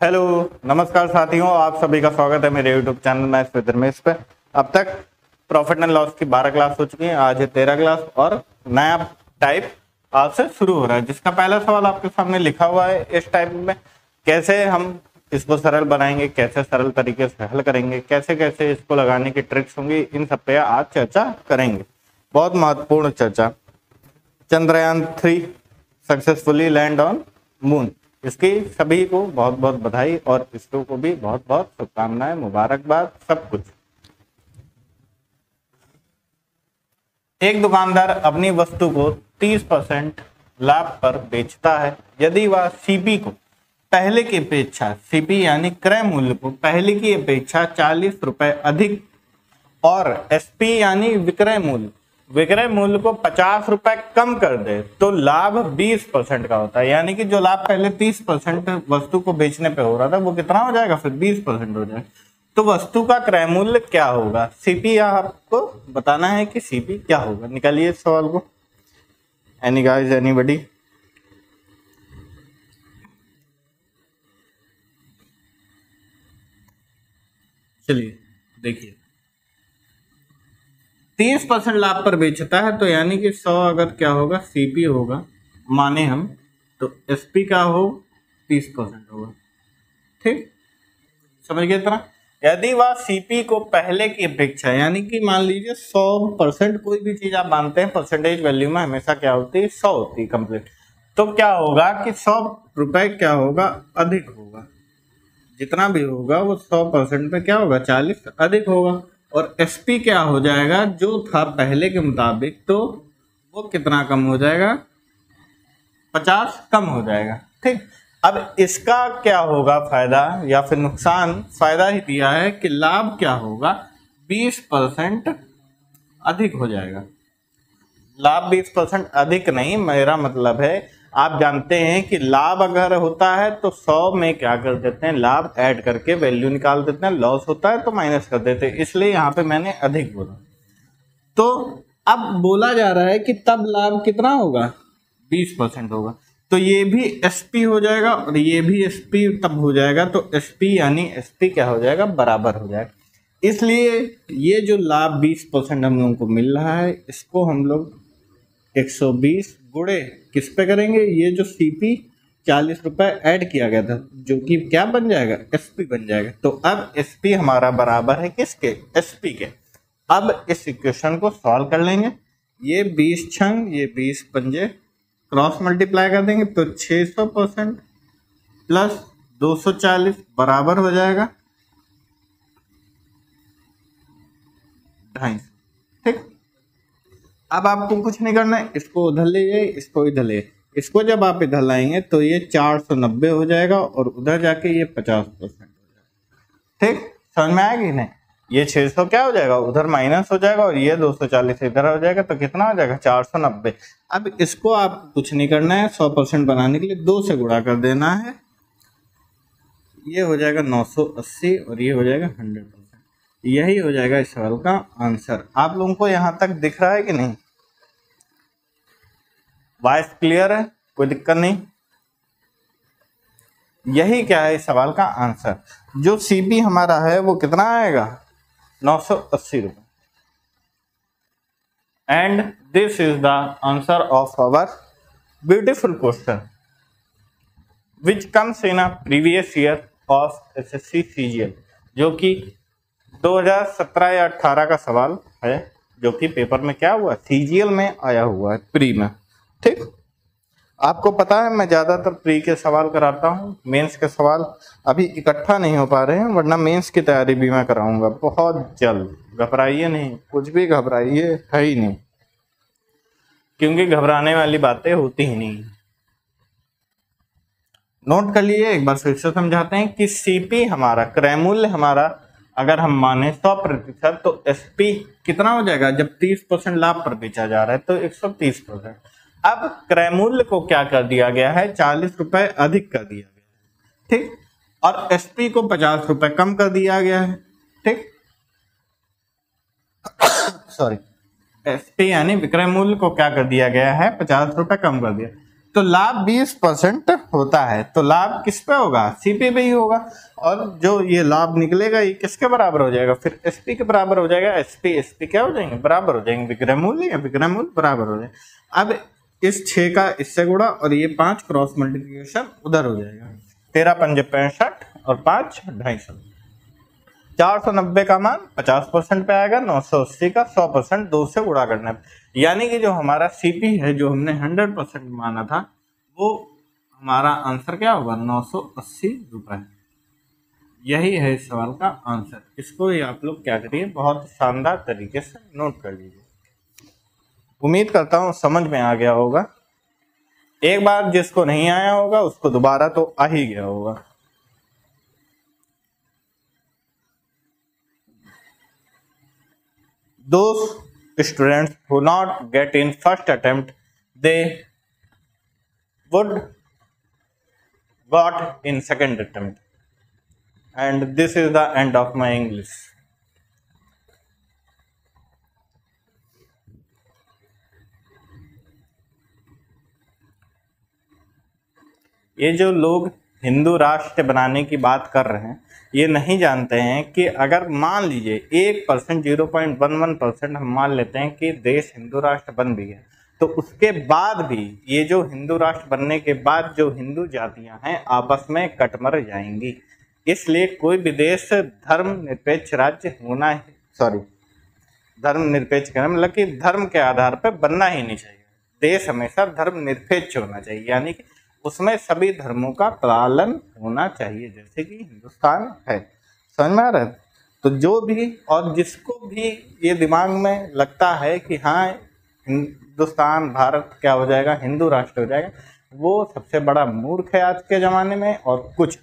Hello, नमस्कार साथियों, आप सभी का स्वागत है मेरे YouTube channel maths with Ramesh पे। अब तक प्रॉफिट एंड लॉस की 12 क्लास हो चुकी है। आज है 13 क्लास और नया टाइप आज से शुरू हो रहा है, जिसका पहला सवाल आपके सामने लिखा हुआ है। इस टाइप में कैसे हम इसको सरल बनाएंगे, कैसे सरल तरीके से हल करेंगे, कैसे कैसे इसको लगाने की ट्रिक्स होंगी, इन सब पे आज चर्चा करेंगे। बहुत महत्वपूर्ण चर्चा। Chandrayaan 3 successfully land on moon, इसकी सभी को बहुत बहुत बधाई और इसरो को भी बहुत बहुत शुभकामनाएं, मुबारकबाद, सब कुछ। एक दुकानदार अपनी वस्तु को 30% लाभ पर बेचता है यदि वह सीपी को पहले की अपेक्षा, सीपी यानी क्रय मूल्य को पहले की अपेक्षा 40 रुपए अधिक और एसपी यानी विक्रय मूल्य को 50 रुपए कम कर दे तो लाभ 20% का होता है। यानी कि जो लाभ पहले 30% वस्तु को बेचने पे हो रहा था वो कितना हो जाएगा, फिर 20% हो जाएगा। तो वस्तु का क्रय मूल्य क्या होगा, सीपी आपको बताना है कि सीपी क्या होगा। निकालिए इस सवाल को। Any guys, anybody? चलिए देखिए, 30% लाभ पर बेचता है तो यानी कि 100 अगर क्या होगा, सीपी होगा माने हम, तो एसपी का हो 30% होगा। ठीक, समझ गए इतना? यदि वह सीपी को पहले की अपेक्षा, यानी कि मान लीजिए 100%, कोई भी चीज आप मानते हैं परसेंटेज वैल्यू में हमेशा क्या होती है, 100 होती है कंप्लीट। तो क्या होगा कि 100 रुपए क्या होगा, अधिक होगा। जितना भी होगा वो 100% पे क्या होगा, 40 अधिक होगा। और एसपी क्या हो जाएगा, जो था पहले के मुताबिक, तो वो कितना कम हो जाएगा, 50 कम हो जाएगा। ठीक, अब इसका क्या होगा फायदा या फिर नुकसान? फायदा ही दिया है कि लाभ क्या होगा, 20% अधिक हो जाएगा। लाभ 20% अधिक नहीं, मेरा मतलब है आप जानते हैं कि लाभ अगर होता है तो 100 में क्या कर देते हैं, लाभ ऐड करके वैल्यू निकाल देते हैं। लॉस होता है तो माइनस कर देते हैं, इसलिए यहाँ पे मैंने अधिक बोला। तो अब बोला जा रहा है कि तब लाभ कितना होगा, 20% होगा। तो ये भी एसपी हो जाएगा और ये भी एसपी तब हो जाएगा, तो एसपी यानी एसपी क्या हो जाएगा, बराबर हो जाएगा। इसलिए ये जो लाभ 20% हम लोगों को मिल रहा है, इसको हम लोग 120 गुणे किस पे करेंगे, ये जो सीपी 40 रुपए ऐड किया गया था, जो कि क्या बन जाएगा, एसपी बन जाएगा। तो अब एसपी हमारा बराबर है किसके, एसपी के। अब इस इक्वेशन को सॉल्व कर लेंगे। ये 20 छंग, ये 20 पंजे, क्रॉस मल्टीप्लाई कर देंगे तो 600% प्लस 240 बराबर हो जाएगा 250। ठीक, अब आपको कुछ नहीं करना है, इसको उधर ले जाइए, इसको इधर ले। इसको जब आप इधर लाएंगे तो ये 490 हो जाएगा और उधर जाके ये 50% हो जाएगा। ठीक, समझ में आएगी नहीं? ये 600 क्या हो जाएगा, उधर माइनस हो जाएगा और ये 240 इधर हो जाएगा, तो कितना हो जाएगा, 490। अब इसको आप कुछ नहीं करना है, 100% बनाने के लिए 2 से गुणा कर देना है। ये हो जाएगा 980 और ये हो जाएगा 100%। यही हो जाएगा इस सवाल का आंसर। आप लोगों को यहां तक दिख रहा है कि नहीं? वॉइस क्लियर है, कोई दिक्कत नहीं? यही क्या है इस सवाल का आंसर। जो सीपी हमारा है वो कितना आएगा, 980 रुपए। And this is the answer of our beautiful question which comes in a previous year of SSC CGL, जो कि 2017 या 18 का सवाल है, जो कि पेपर में क्या हुआ, सीजीएल में आया हुआ है, प्री में। ठीक, आपको पता है मैं ज्यादातर प्री के सवाल कराता हूँ, मेंस के सवाल अभी इकट्ठा नहीं हो पा रहे हैं, वरना मेंस की तैयारी भी मैं कराऊंगा बहुत जल्द। घबराइए नहीं, कुछ भी घबराइए है ही नहीं, क्योंकि घबराने वाली बातें होती ही नहीं। नोट कर लिए, एक बार फिर से समझाते हैं कि सीपी हमारा, क्रय मूल्य हमारा अगर हम माने 100%, तो एसपी कितना हो जाएगा, जब 30% लाभ पर बेचा जा रहा है तो 130%। अब क्रय मूल्य को क्या कर दिया गया है, 40 रुपए अधिक कर दिया गया है। ठीक, और एसपी को 50 रुपए कम कर दिया गया है। ठीक, सॉरी, एसपी यानी विक्रय मूल्य को क्या कर दिया गया है, 50 रुपए कम कर दिया। तो लाभ 20% होता है, तो लाभ किस पे होगा? सीपी पे ही होगा। और जो ये लाभ निकलेगा ये किसके बराबर हो जाएगा? फिर एसपी के बराबर हो जाएगा। एसपी क्या हो जाएंगे? बराबर हो जाएंगे विक्रय मूल्य, या विक्रय मूल्य बराबर हो जाएगा। अब इस 6 का इससे गुणा और ये 5 क्रॉस मल्टीप्लिकेशन उधर हो जाएगा। 13 पंजे 65 और 5 250। 490 का मान 50% पे आएगा, 980 का 100% 2 से गुणा करना है। यानी कि जो हमारा सीपी है, जो हमने 100% माना था, वो हमारा आंसर क्या होगा? 980 रुपए। यही है इस सवाल का आंसर। इसको ही आप लोग क्या करिए, बहुत शानदार तरीके से नोट कर लीजिए। उम्मीद करता हूँ समझ में आ गया होगा। एक बार जिसको नहीं आया होगा उसको दोबारा तो आ ही गया होगा। Those students who not get in first attempt, they would got in second attempt. And this is the end of my English. ये जो लोग हिंदू राष्ट्र बनाने की बात कर रहे हैं, ये नहीं जानते हैं कि अगर मान लीजिए 1%, 0.11% हम मान लेते हैं कि देश हिंदू राष्ट्र बन भी है, तो उसके बाद भी ये जो हिंदू राष्ट्र बनने के बाद जो हिंदू जातियां हैं आपस में कटमर जाएंगी। इसलिए कोई भी देश धर्मनिरपेक्ष राज्य होना ही, धर्मनिरपेक्ष का मतलब कि धर्म के आधार पर बनना ही नहीं चाहिए। देश हमेशा धर्मनिरपेक्ष होना चाहिए, यानी कि उसमें सभी धर्मों का पालन होना चाहिए, जैसे कि हिंदुस्तान है। समझ में आ रहा है? तो जो भी और जिसको भी ये दिमाग में लगता है कि हाँ हिंदुस्तान भारत क्या हो जाएगा, हिंदू राष्ट्र हो जाएगा, वो सबसे बड़ा मूर्ख है आज के ज़माने में। और कुछ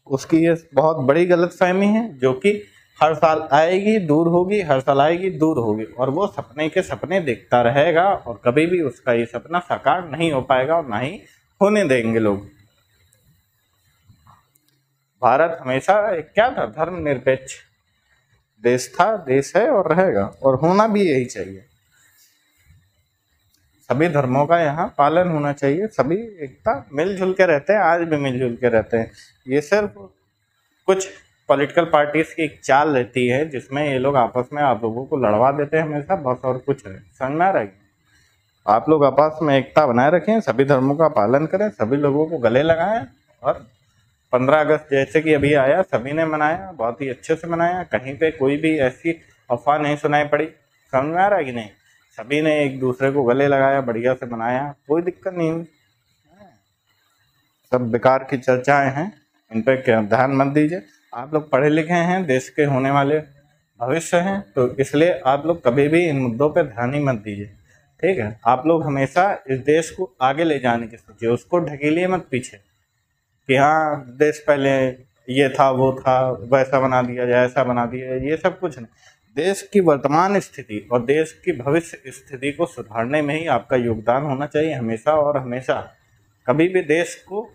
उसकी ये बहुत बड़ी गलतफहमी है जो कि हर साल आएगी दूर होगी, हर साल आएगी दूर होगी, और वो सपने के सपने देखता रहेगा और कभी भी उसका ये सपना साकार नहीं हो पाएगा और ना ही होने देंगे लोग। भारत हमेशा एक क्या था? धर्मनिरपेक्ष देश था, देश है और रहेगा, और होना भी यही चाहिए। सभी धर्मों का यहाँ पालन होना चाहिए, सभी एकता मिलजुल के रहते हैं, आज भी मिलजुल के रहते हैं। ये सिर्फ कुछ पॉलिटिकल पार्टीज की एक चाल रहती है जिसमें ये लोग आपस में आप लोगों को लड़वा देते हैं हमेशा, बस और कुछ है। समझ में आ रहा है? आप लोग आपस में एकता बनाए रखें, सभी धर्मों का पालन करें, सभी लोगों को गले लगाएं। और 15 अगस्त जैसे कि अभी आया, सभी ने मनाया, बहुत ही अच्छे से मनाया, कहीं पे कोई भी ऐसी अफवाह नहीं सुनाई पड़ी। समझ में आ रहा है कि नहीं? सभी ने एक दूसरे को गले लगाया, बढ़िया से मनाया, कोई दिक्कत नहीं हुई। सब बेकार की चर्चाएं हैं, इन पर क्या ध्यान मत दीजिए। आप लोग पढ़े लिखे हैं, देश के होने वाले भविष्य हैं, तो इसलिए आप लोग कभी भी इन मुद्दों पर ध्यान ही मत दीजिए, ठीक है? आप लोग हमेशा इस देश को आगे ले जाने की सोचिए, उसको ढकेलिए मत पीछे कि हाँ देश पहले ये था, वो था, वैसा बना दिया जाए, ऐसा बना दिया, ये सब कुछ नहीं। देश की वर्तमान स्थिति और देश की भविष्य स्थिति को सुधारने में ही आपका योगदान होना चाहिए हमेशा और हमेशा। कभी भी देश को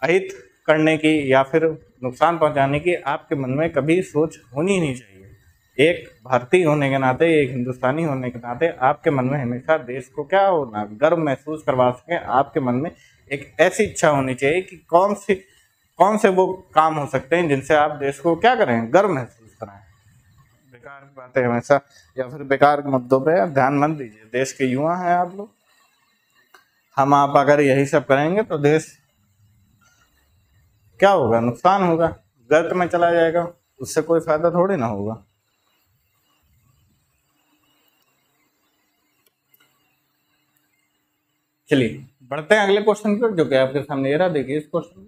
अहित करने की या फिर नुकसान पहुंचाने की आपके मन में कभी सोच होनी नहीं चाहिए। एक भारतीय होने के नाते, एक हिंदुस्तानी होने के नाते आपके मन में हमेशा देश को क्या होना, गर्व महसूस करवा सके। आपके मन में एक ऐसी इच्छा होनी चाहिए कि कौन से वो काम हो सकते हैं जिनसे आप देश को क्या करें, गर्व महसूस कराएं। बेकार की बातें हमेशा या फिर बेकार के मुद्दों पे ध्यान मत दीजिए। देश के युवा हैं आप लोग, हम आप अगर यही सब करेंगे तो देश क्या होगा, नुकसान होगा, गर्त में चला जाएगा, उससे कोई फायदा थोड़ी ना होगा। चलिए बढ़ते हैं अगले क्वेश्चन पर, जो कि आपके सामने ये रहा। देखिए इस क्वेश्चन,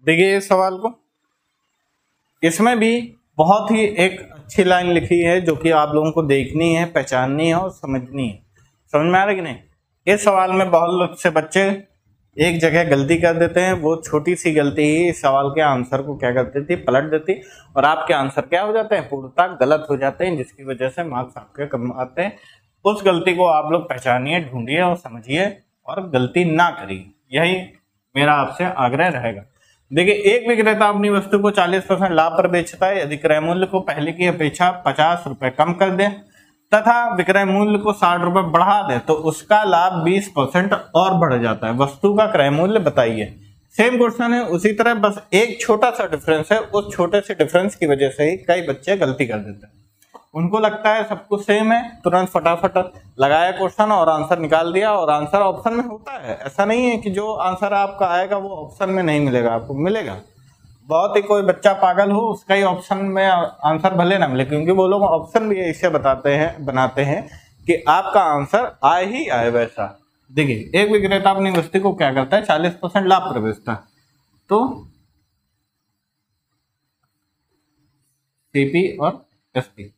देखिए इस सवाल को, इसमें भी बहुत ही एक अच्छी लाइन लिखी है जो कि आप लोगों को देखनी है, पहचाननी है और समझनी है। समझ में आ रहा है कि नहीं? इस सवाल में बहुत से बच्चे एक जगह गलती कर देते हैं, वो छोटी सी गलती ही इस सवाल के आंसर को क्या कर देती, पलट देती, और आपके आंसर क्या हो जाते हैं, पूर्णतः गलत हो जाते हैं, जिसकी वजह से मार्क्स आपके कम आते हैं। उस गलती को आप लोग पहचानिए, ढूंढिए और समझिए और गलती ना करिए, यही मेरा आपसे आग्रह रहेगा। देखिए, एक विक्रेता अपनी वस्तु को 40% लाभ पर बेचता है। यदि क्रय मूल्य को पहले की अपेक्षा 50 रुपये कम कर दे तथा विक्रय मूल्य को 60 रुपए बढ़ा दे तो उसका लाभ 20% और बढ़ जाता है। वस्तु का क्रय मूल्य बताइए। सेम क्वेश्चन है, उसी तरह बस एक छोटा सा डिफरेंस है। उस छोटे से डिफरेंस की वजह से ही कई बच्चे गलती कर देते हैं। उनको लगता है सब कुछ सेम है, तुरंत फटाफट लगाया क्वेश्चन और आंसर निकाल दिया, और आंसर ऑप्शन में होता है। ऐसा नहीं है कि जो आंसर आपका आएगा वो ऑप्शन में नहीं मिलेगा, आपको मिलेगा। बहुत ही कोई बच्चा पागल हो, उसका ही ऑप्शन में आंसर भले ना मिले, क्योंकि वो लोग ऑप्शन भी इसे बनाते हैं कि आपका आंसर आए ही आए वैसा। देखिए, एक विक्रेता अपनी वस्तु को क्या करता है, 40% लाभ पर बेचता है, तो सीपी और एसपी।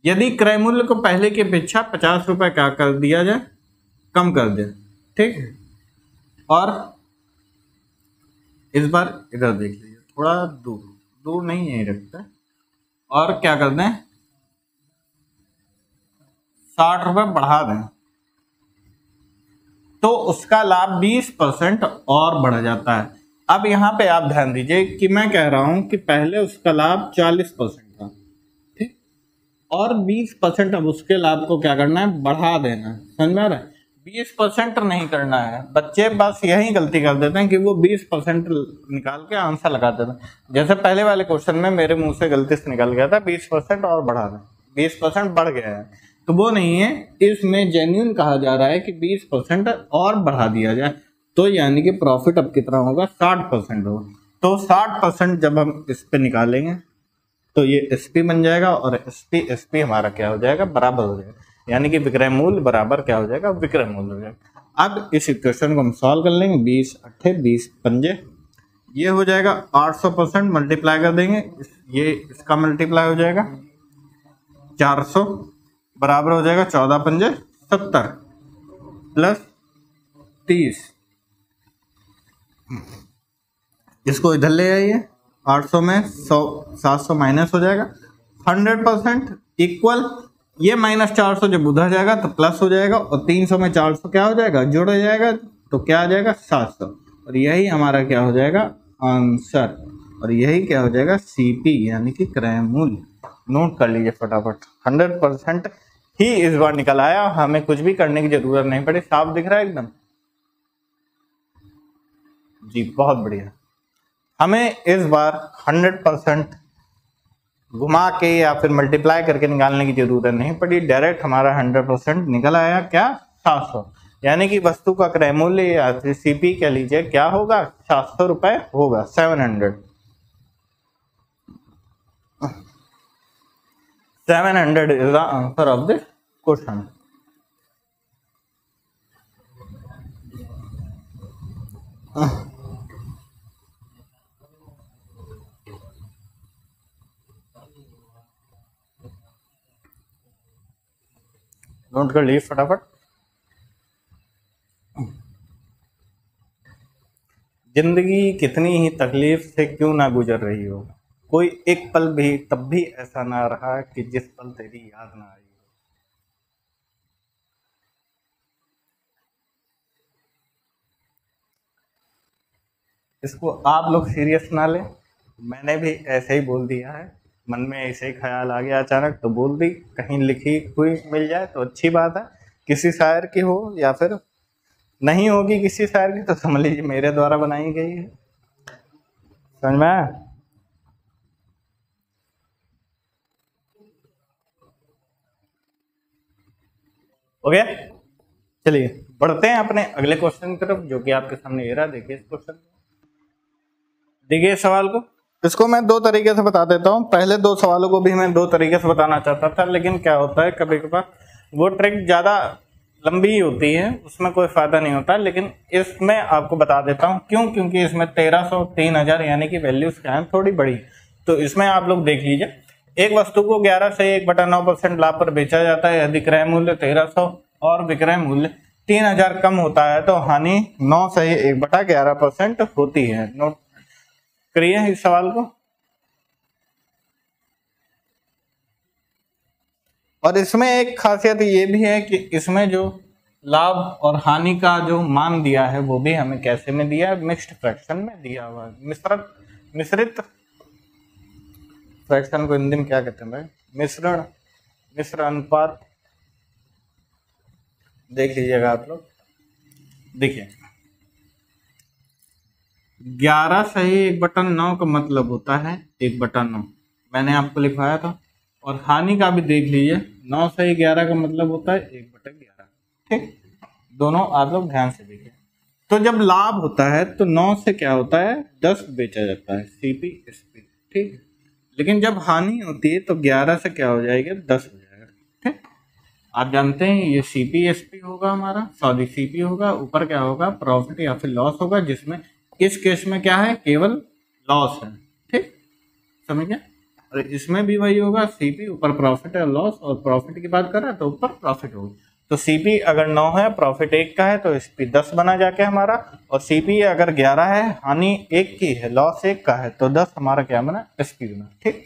यदि क्रय मूल्य को पहले की अपेक्षा 50 रुपए क्या कर दिया जाए, कम कर दे, ठीक है। और इस बार इधर देख लीजिए, थोड़ा दूर नहीं यही रखता है, और क्या कर दें, 60 रुपए बढ़ा दें तो उसका लाभ 20% और बढ़ जाता है। अब यहाँ पे आप ध्यान दीजिए कि मैं कह रहा हूं कि पहले उसका लाभ 40% था, ठीक, और 20% अब उसके लाभ को क्या करना है, बढ़ा देना है। समझ में आ रहा है? 20% नहीं करना है। बच्चे बस यही गलती कर देते हैं कि वो 20% निकाल के आंसर लगा देते हैं। जैसे पहले वाले क्वेश्चन में मेरे मुंह से गलती से निकल गया था 20% और बढ़ा दें, 20% बढ़ गया है, तो वो नहीं है। इसमें जेन्युइन कहा जा रहा है कि 20% और बढ़ा दिया जाए, तो यानी कि प्रॉफिट अब कितना होगा, 60% होगा। तो 60% जब हम इस पे निकालेंगे तो ये एसपी बन जाएगा, और एसपी हमारा क्या हो जाएगा, बराबर हो जाएगा, यानी कि विक्रय मूल्य बराबर क्या हो जाएगा, विक्रय मूल्य हो जाएगा। अब इस इक्वेशन को हम सॉल्व कर लेंगे। 20 अट्ठे 20 पंजे, ये हो जाएगा 800%, मल्टीप्लाई कर देंगे, ये इसका मल्टीप्लाई हो जाएगा 400, बराबर हो जाएगा 14 पंजे 70 प्लस 30। इसको इधर ले आइए, 800 में 100 700 माइनस हो जाएगा, 100% इक्वल, ये माइनस 400 जब उधर जाएगा तो प्लस हो जाएगा, और 300 में 400 क्या हो जाएगा, जुड़ हो जाएगा, तो क्या आ जाएगा 700, और यही हमारा क्या हो जाएगा, आंसर। और यही क्या हो जाएगा, सीपी यानी कि क्रय मूल्य। नोट कर लीजिए फटाफट, 100% ही इस बार निकल आया, हमें कुछ भी करने की जरूरत नहीं पड़ी। साफ दिख रहा है एकदम जी, बहुत बढ़िया। हमें इस बार 100% घुमा के या फिर मल्टीप्लाई करके निकालने की जरूरत नहीं पड़ी, डायरेक्ट हमारा 100% निकल आया, क्या, 700, यानी कि वस्तु का क्रय मूल्य या फिर सीपी कह लीजिए क्या होगा, 700 रुपए होगा, 700 is the answer of this question. Note कर लीजिए फटाफट। जिंदगी कितनी ही तकलीफ से क्यों ना गुजर रही हो, कोई एक पल भी तब भी ऐसा ना रहा कि जिस पल तेरी याद ना आई हो। इसको आप लोग सीरियस ना लें, मैंने भी ऐसे ही बोल दिया है, मन में ऐसे ही ख्याल आ गया अचानक तो बोल दी, कहीं लिखी हुई मिल जाए तो अच्छी बात है, किसी शायर की हो या फिर नहीं होगी किसी शायर की तो समझ लीजिए मेरे द्वारा बनाई गई है। समझ में आया? ओके, चलिए बढ़ते हैं अपने अगले क्वेश्चन की तरफ, जो कि आपके सामने ये रहा। देखिए इस क्वेश्चन, देखिए सवाल को, इसको मैं दो तरीके से बता देता हूँ। पहले दो सवालों को भी मैं दो तरीके से बताना चाहता था, लेकिन क्या होता है कभी कभार वो ट्रिक ज़्यादा लंबी ही होती है, उसमें कोई फायदा नहीं होता। लेकिन इसमें आपको बता देता हूँ क्यों, क्योंकि इसमें 1300 3000 यानी कि वैल्यूज क्या है, थोड़ी बड़ी। तो इसमें आप लोग देख लीजिए, एक वस्तु को 11 से 1/9% लाभ पर बेचा जाता है, यदि क्रय मूल्य 1300 और विक्रय मूल्य 3000 कम होता है तो हानि 9 से 1/11% होती है। नोट करिए इस सवाल को। और इसमें एक खासियत ये भी है कि इसमें जो लाभ और हानि का जो मान दिया है वो भी हमें कैसे में दिया है, मिक्स्ड फ्रैक्शन में दिया हुआ है। मिश्रित फ्रैक्शन को हिंदी में क्या कहते हैं भाई, मिश्र अनुपात देख लीजिएगा आप लोग। देखिए 11 सही 1/9 का मतलब होता है 1/9, मैंने आपको लिखवाया था। और हानि का भी देख लीजिए, 9 सही 11 का मतलब होता है 1/11। ठीक, दोनों आप लोग ध्यान से देखिए। तो जब लाभ होता है तो 9 से क्या होता है 10 बेचा जाता है, सीपी एसपी। ठीक, लेकिन जब हानि होती है तो 11 से क्या हो जाएगा 10 हो जाएगा। ठीक, आप जानते हैं ये सीपी एसपी होगा हमारा, सॉरी सीपी होगा, ऊपर क्या होगा प्रॉफिट या फिर लॉस होगा, जिसमें इस केस में क्या है केवल लॉस है। ठीक, समझ गए। और इसमें भी वही होगा, सीपी ऊपर प्रॉफिट है लॉस, और प्रॉफिट की बात कर रहा है तो ऊपर प्रॉफिट होगी। तो सीपी अगर 9 है प्रॉफिट 1 का है तो एसपी 10 बना जाके हमारा, और सीपी अगर 11 है हानि 1 की है लॉस 1 का है तो 10 हमारा क्या बना एसपी बना। ठीक,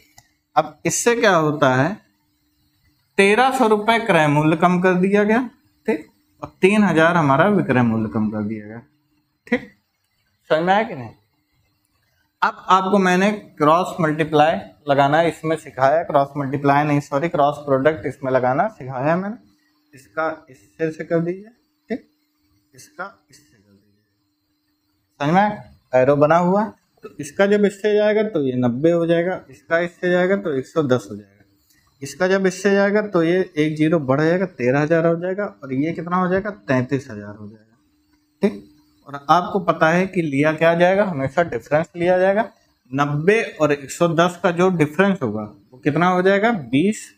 अब इससे क्या होता है 1300 रुपये क्रय मूल्य कम कर दिया गया। ठीक, और 3000 हमारा विक्रय मूल्य कम कर दिया गया। ठीक, समझ में आया कि नहीं। अब आपको मैंने क्रॉस मल्टीप्लाई लगाना इसमें सिखाया, क्रॉस मल्टीप्लाई नहीं सॉरी क्रॉस प्रोडक्ट इसमें लगाना सिखाया मैंने। इसका इससे से कर दीजिए, ठीक, इसका इससे कर दीजिए, समझ में एरो बना हुआ। तो इसका जब इससे जाएगा तो ये 90 हो जाएगा, इसका इससे जाएगा तो 110 हो जाएगा, इसका जब इससे जाएगा तो ये 1 0 बढ़ जाएगा 13,000 हो जाएगा, और ये कितना हो जाएगा 33,000 हो जाएगा। ठीक, और आपको पता है कि लिया क्या जाएगा, हमेशा डिफरेंस लिया जाएगा। 90 और 110 का जो डिफरेंस होगा वो कितना हो जाएगा 20,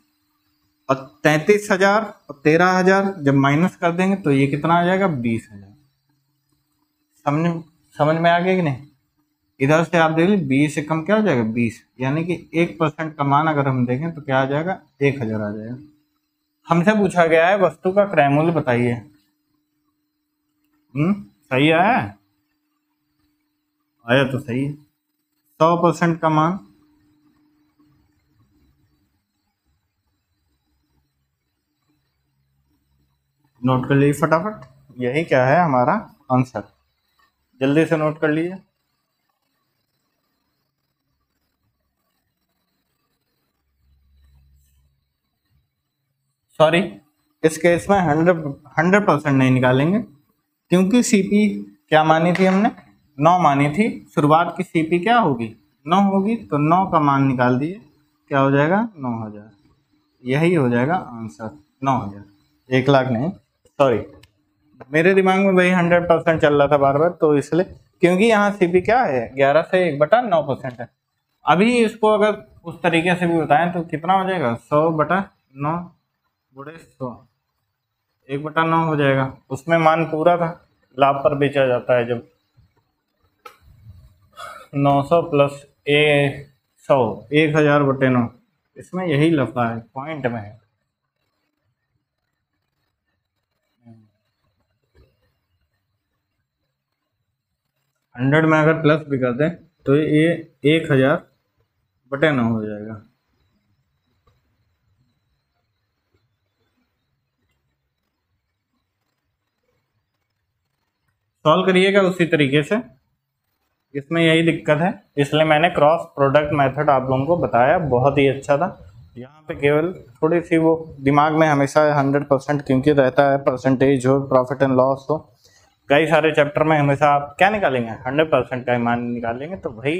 और 33,000 और 13,000 जब माइनस कर देंगे तो ये कितना आ जाएगा 20,000। समझ में आ गया कि नहीं। इधर से आप देख लीजिए 20 से कम क्या हो जाएगा 20, यानी कि 1% का मान अगर हम देखें तो क्या आ जाएगा 1,000 आ जाएगा। हमसे पूछा गया है वस्तु का क्रय मूल्य बताइए। सही आया तो सही है। 100% का मान नोट कर लीजिए फटाफट, यही क्या है हमारा आंसर, जल्दी से नोट कर लीजिए। सॉरी इस केस में 100% नहीं निकालेंगे, क्योंकि सीपी क्या मानी थी हमने 9 मानी थी, शुरुआत की सीपी क्या होगी 9 होगी, तो 9 का मान निकाल दिए क्या हो जाएगा 9,000, यही हो जाएगा आंसर 9,000, 1 लाख नहीं सॉरी, मेरे दिमाग में वही 100% चल रहा था बार बार, तो इसलिए क्योंकि यहाँ सीपी क्या है 11 से 1/9% है। अभी इसको अगर उस तरीके से भी बताएं तो कितना हो जाएगा 100/9 गुणे 100, 1/9 हो जाएगा। उसमें मान पूरा था, लाभ पर बेचा जाता है जब 900 प्लस 100 1,000/9, इसमें यही लफड़ा है पॉइंट में है। हंड्रेड में अगर प्लस भी कर दें तो ये 1,000/9 हो जाएगा। सॉल्व करिएगा उसी तरीके से, इसमें यही दिक्कत है, इसलिए मैंने क्रॉस प्रोडक्ट मेथड आप लोगों को बताया, बहुत ही अच्छा था। यहाँ पे केवल थोड़ी सी वो दिमाग में हमेशा 100% क्योंकि रहता है, परसेंटेज हो प्रॉफिट एंड लॉस हो, कई सारे चैप्टर में हमेशा आप क्या निकालेंगे 100% का मान निकालेंगे, तो वही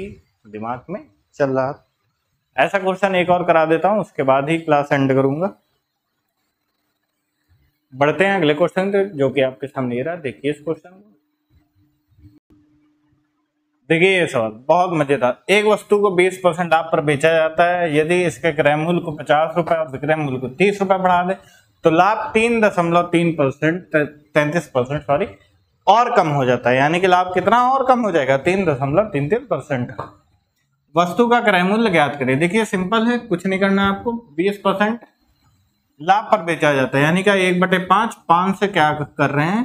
दिमाग में चल रहा। ऐसा क्वेश्चन एक और करा देता हूँ, उसके बाद ही क्लास एंड करूँगा। बढ़ते हैं अगले क्वेश्चन पे जो कि आपके सामने ये रहा, देखिए इस क्वेश्चन को। देखिए ये सवाल बहुत मजेदार, एक वस्तु को 20% लाभ पर बेचा जाता है, यदि इसके क्रय मूल्य को 50 रुपए और विक्रय मूल्य को 30 रुपए बढ़ा दे तो लाभ 3.3% 33% सॉरी और कम हो जाता है, यानी कि लाभ कितना और कम हो जाएगा 3.33%। वस्तु का क्रय मूल्य ज्ञात करें। देखिए सिंपल है, कुछ नहीं करना है आपको, 20% लाभ पर बेचा जाता है, यानी कि 1/5, 5 से क्या कर रहे हैं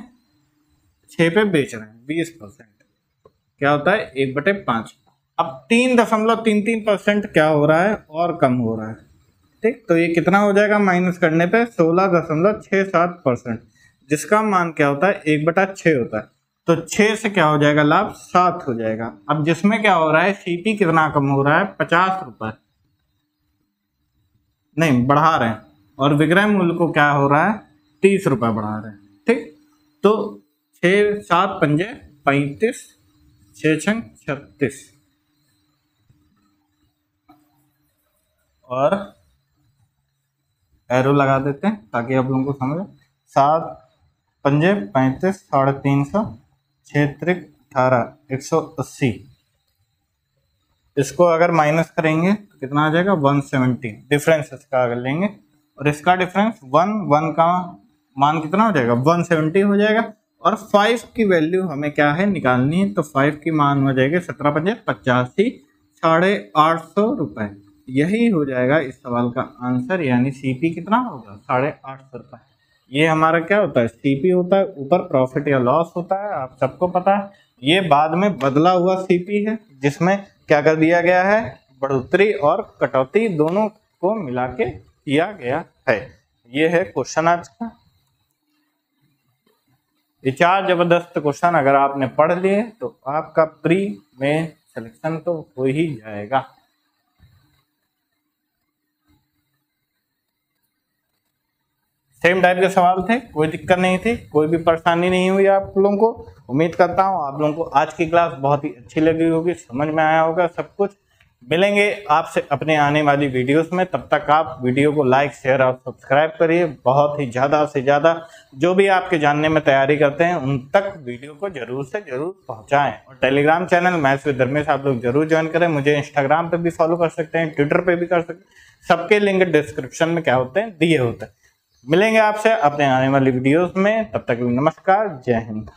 6 पे बेच रहे हैं, 20% क्या होता है 1/5। अब 3.33% क्या हो रहा है और कम हो रहा है, ठीक, तो ये कितना हो जाएगा माइनस करने पे 16.67%, जिसका मान क्या होता है 1/6 होता है, तो 6 से क्या हो जाएगा लाभ 7 हो जाएगा। अब जिसमें क्या हो रहा है सीपी कितना कम हो रहा है 50 रुपए नहीं बढ़ा रहे हैं, और विक्रय मूल्य को क्या हो रहा है 30 रुपए बढ़ा रहे हैं, ठीक, तो 6 7 पंजे 35, 6 छंग 36 और एरो लगा देते हैं ताकि आप लोगों को समझे। 7 पंजे 35, 350, 6 त्रिक 18, 180। इसको अगर माइनस करेंगे तो कितना आ जाएगा 170। डिफरेंस इसका अगर लेंगे और इसका डिफरेंस 1 का मान कितना हो जाएगा 170 हो जाएगा। और 5 की वैल्यू हमें क्या है निकालनी है, तो 5 की मान हो जाएगी 17 पंजे 85, 850 रुपए। यही हो जाएगा इस सवाल का आंसर, यानी सीपी कितना होगा 850 रुपए। ये हमारा क्या होता है सीपी होता है, ऊपर प्रॉफिट या लॉस होता है, आप सबको पता है। ये बाद में बदला हुआ सीपी है जिसमें क्या कर दिया गया है, बढ़ोतरी और कटौती दोनों को मिला के किया गया है। ये है क्वेश्चन आज का। ये 4 जबरदस्त क्वेश्चन अगर आपने पढ़ लिए तो आपका प्री में सिलेक्शन तो हो ही जाएगा। सेम टाइप के सवाल थे, कोई दिक्कत नहीं थी, कोई भी परेशानी नहीं हुई आप लोगों को। उम्मीद करता हूँ आप लोगों को आज की क्लास बहुत ही अच्छी लगी होगी, समझ में आया होगा सब कुछ। मिलेंगे आपसे अपने आने वाली वीडियोस में, तब तक आप वीडियो को लाइक शेयर और सब्सक्राइब करिए। बहुत ही ज़्यादा से ज़्यादा जो भी आपके जानने में तैयारी करते हैं उन तक वीडियो को जरूर से जरूर पहुँचाएँ। और Telegram channel maths with Dharmesh आप लोग जरूर ज्वाइन करें। मुझे इंस्टाग्राम पर भी फॉलो कर सकते हैं, ट्विटर पर भी कर सकते हैं, सबके लिंक डिस्क्रिप्शन में क्या होते हैं दिए होते हैं। मिलेंगे आपसे अपने आने वाली वीडियोस में, तब तक नमस्कार, जय हिंद।